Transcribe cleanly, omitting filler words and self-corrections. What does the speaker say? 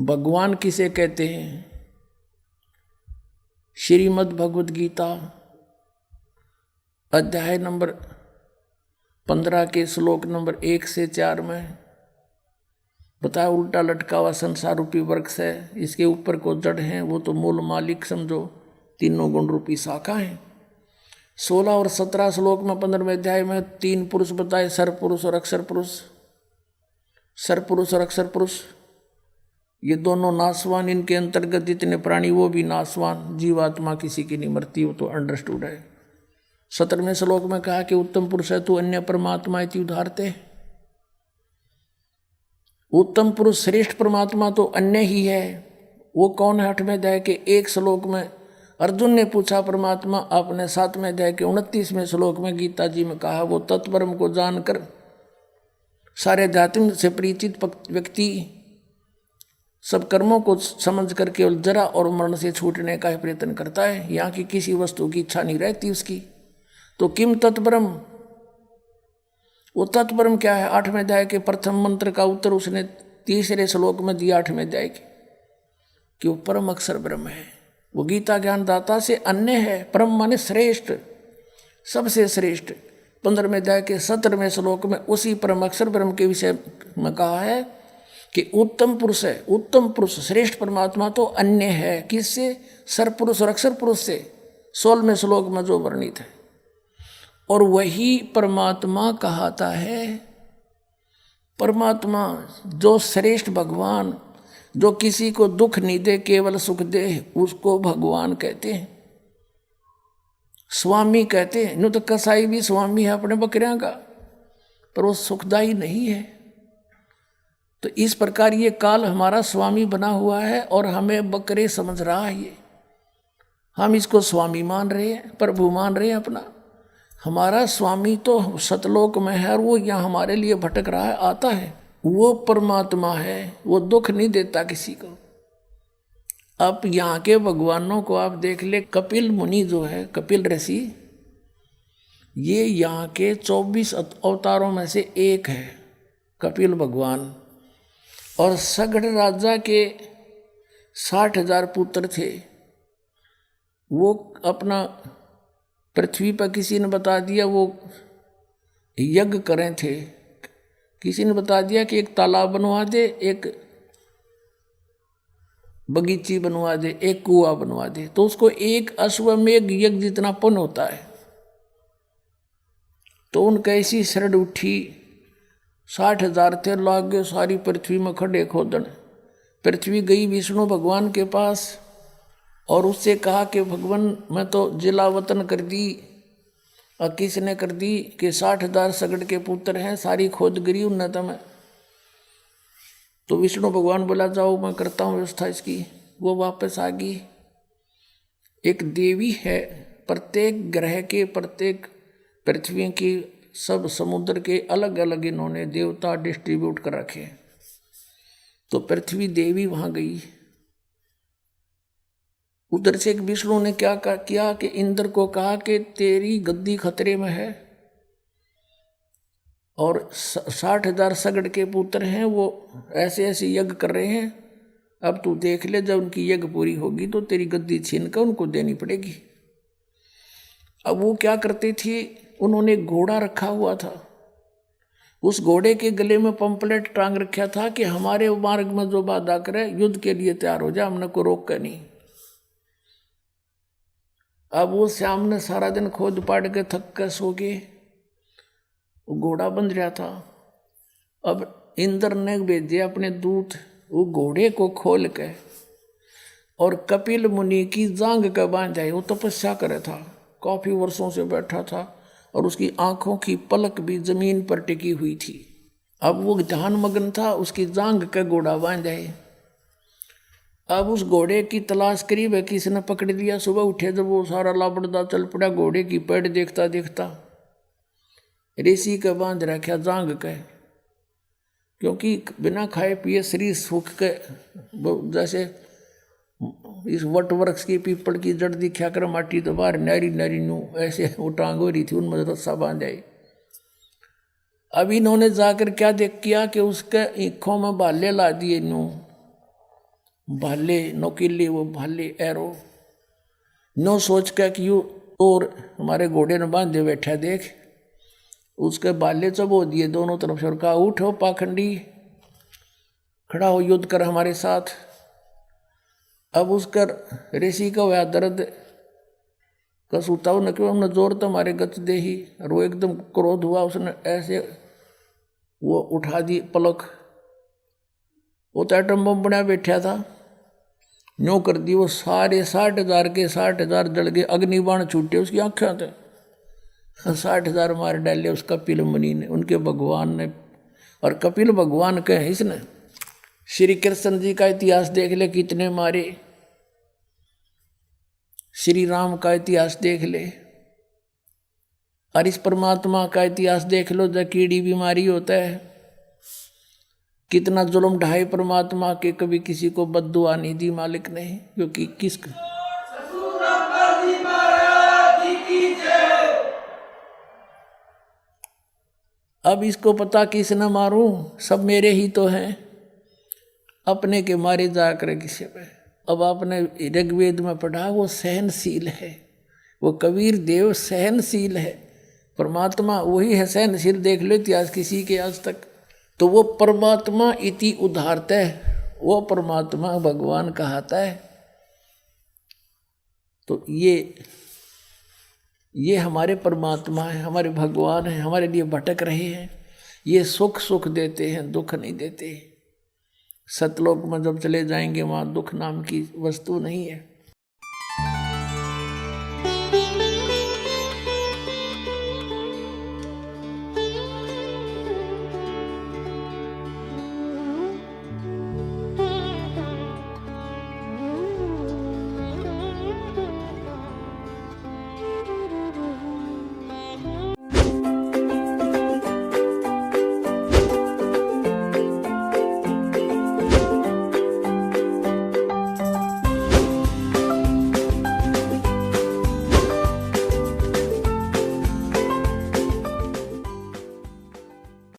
भगवान किसे कहते हैं? श्रीमद् भगवद गीता अध्याय नंबर 15 के श्लोक नंबर 1 से 4 में बताया, उल्टा लटका हुआ संसार रूपी वृक्ष है, इसके ऊपर को जड़ है, वो तो मूल मालिक समझो, तीनों गुण रूपी शाखा है। 16 और 17 श्लोक में 15वें अध्याय में 3 पुरुष बताए, सरपुरुष और अक्षर पुरुष। सरपुरुष और अक्षर पुरुष ये दोनों नासवान, इनके अंतर्गत जितने प्राणी वो भी नासवान, जीवात्मा किसी की नहीं मरती, वो तो अंडरस्टूड है। 17वें श्लोक में कहा कि उत्तम पुरुष है तू अन्य परमात्मा इति उदाहरते। उत्तम पुरुष श्रेष्ठ परमात्मा तो अन्य ही है। वो कौन है? 8वें अध्याय के 1 श्लोक में अर्जुन ने पूछा परमात्मा, आपने 7वें अध्याय के 29वें श्लोक में गीता जी में कहा, वो तत्परम को जानकर सारे अध्यात्म से परिचित व्यक्ति सब कर्मों को समझ कर केवल जरा और मरण से छूटने का प्रयत्न करता है, यहाँ की किसी वस्तु की इच्छा नहीं रहती उसकी। तो किम तत्परम, वो तत्परम क्या है? 8वें अध्याय के प्रथम मंत्र का उत्तर उसने 3रे श्लोक में दिया 8वें अध्याय के, कि वो परम अक्षर ब्रह्म है, वो गीता ज्ञानदाता से अन्य है। परम माने श्रेष्ठ, सबसे श्रेष्ठ। 15वें अध्याय के 17वें श्लोक में उसी परम अक्षर ब्रह्म के विषय में कहा है कि उत्तम पुरुष है, उत्तम पुरुष श्रेष्ठ परमात्मा तो अन्य है। किससे? सरपुरुष और अक्षर पुरुष से, 16वें श्लोक में जो वर्णित है। और वही परमात्मा कहाता है, परमात्मा जो श्रेष्ठ भगवान, जो किसी को दुख नहीं दे केवल सुख दे, उसको भगवान कहते हैं, स्वामी कहते हैं। नो तो कसाई भी स्वामी है अपने बकरियां का, पर वो सुखदाई नहीं है। तो इस प्रकार ये काल हमारा स्वामी बना हुआ है और हमें बकरे समझ रहा है। ये हम इसको स्वामी मान रहे हैं, प्रभु मान रहे हैं अपना। हमारा स्वामी तो सतलोक में है और वो यहाँ हमारे लिए भटक रहा है, आता है। वो परमात्मा है, वो दुख नहीं देता किसी को। अब यहाँ के भगवानों को आप देख ले, कपिल मुनि जो है, कपिल ऋषि, ये यहाँ के 24 अवतारों में से एक है कपिल भगवान। और सगड़ राजा के 60,000 पुत्र थे। वो अपना पृथ्वी पर किसी ने बता दिया वो यज्ञ करें थे, किसी ने बता दिया कि एक तालाब बनवा दे, एक बगीची बनवा दे, एक कुआं बनवा दे, तो उसको एक अश्वमेघ यज्ञ जितना पुण्य होता है। तो उनका ऐसी शरण उठी, 60,000 थे, लाग गए सारी पृथ्वी में खड़े खोदन। पृथ्वी गई विष्णु भगवान के पास और उससे कहा कि भगवान मैं तो जिला वतन कर दी, और किसने कर दी कि 60,000 सगड़ के पुत्र हैं, सारी खोद गिरी उन्नत में। तो विष्णु भगवान बोला जाओ मैं करता हूँ व्यवस्था इसकी। वो वापस आ गई। एक देवी है, प्रत्येक ग्रह के, प्रत्येक पृथ्वी की, सब समुद्र के अलग अलग इन्होंने देवता डिस्ट्रीब्यूट कर रखे। तो पृथ्वी देवी वहां गई। उधर से एक विष्णु ने क्या किया कि इंद्र को कहा कि तेरी गद्दी खतरे में है और 60,000 सगड़ के पुत्र हैं, वो ऐसे ऐसे यज्ञ कर रहे हैं। अब तू देख ले, जब उनकी यज्ञ पूरी होगी तो तेरी गद्दी छीन कर उनको देनी पड़ेगी। अब वो क्या करते थे, उन्होंने घोड़ा रखा हुआ था, उस घोड़े के गले में पंपलेट टांग रखा था कि हमारे मार्ग में जो बाधा करे युद्ध के लिए तैयार हो जा, हमने को रोक कर नहीं। अब वो श्याम ने सारा दिन खोद पाड़ के थक कर सो गए, वो घोड़ा बंध रहा था। अब इंद्र ने भेजे अपने दूत, वो घोड़े को खोल के और कपिल मुनि की जांग का बांध जाए। वो तपस्या करे था, काफी वर्षों से बैठा था और उसकी आंखों की पलक भी जमीन पर टिकी हुई थी। अब वो ध्यान मग्न था, उसकी जांग का घोड़ा बांध जाए। अब उस घोड़े की तलाश करी, वह किसी ने पकड़ लिया। सुबह उठे जब वो सारा लापड़दा चल पड़ा, घोड़े की पेड़ देखता देखता ऋषि का बांध रखा जांग के, क्योंकि बिना खाए पिए शरीर सूख के, जैसे इस वट वृक्ष की पीपल की जड़ दिखा कर माटी तो बाहर नारी नारी नू ऐसे वो टांग हो रही थी, उनमें रस्सा बांध जाए। अब इन्होंने जाकर क्या देख किया कि उसके आँखों में बाले ला दिए नू, भाले नौकीले, वो भाले एरो नो सोच का कि यू और हमारे घोड़े ने बांधे बैठा देख, उसके बाले चबो दिए दोनों तरफ से और कहा उठो पाखंडी, खड़ा हो युद्ध कर हमारे साथ। अब उसका ऋषि का हुआ दर्द का सुताव न क्यों हमने जोर तो हमारे गच दे ही, और वो एकदम क्रोध हुआ, उसने ऐसे वो उठा दी पलक, वो तो एटम बम बना बैठा था, न्यों कर दी, वो सारे 60,000 के 60,000 जल गए, अग्निबाण छूटे उसकी आँखें थे, 60,000 मार डाले उस कपिल मुनि ने, उनके भगवान ने। और कपिल भगवान के हैं इसने। श्री कृष्ण जी का इतिहास देख ले कितने मारे, श्री राम का इतिहास देख ले, और इस परमात्मा का इतिहास देख लो, जब कीड़ी बीमारी होता है कितना जुल्म ढाई परमात्मा के, कभी किसी को बद्दुआ नहीं दी मालिक ने, क्योंकि किस अब इसको पता किस न मारूं, सब मेरे ही तो हैं, अपने के मारे जाकर किसी पे। अब आपने ऋग्वेद में पढ़ा, वो सहनशील है, वो कबीर देव सहनशील है, परमात्मा वही है सहनशील। देख लो इतिहास किसी के आज तक, तो वो परमात्मा इति उदारता है, वो परमात्मा भगवान कहता है। तो ये हमारे परमात्मा है, हमारे भगवान है, हमारे लिए भटक रहे हैं, ये सुख सुख देते हैं, दुख नहीं देते। सतलोक में जब चले जाएंगे वहाँ दुख नाम की वस्तु नहीं है।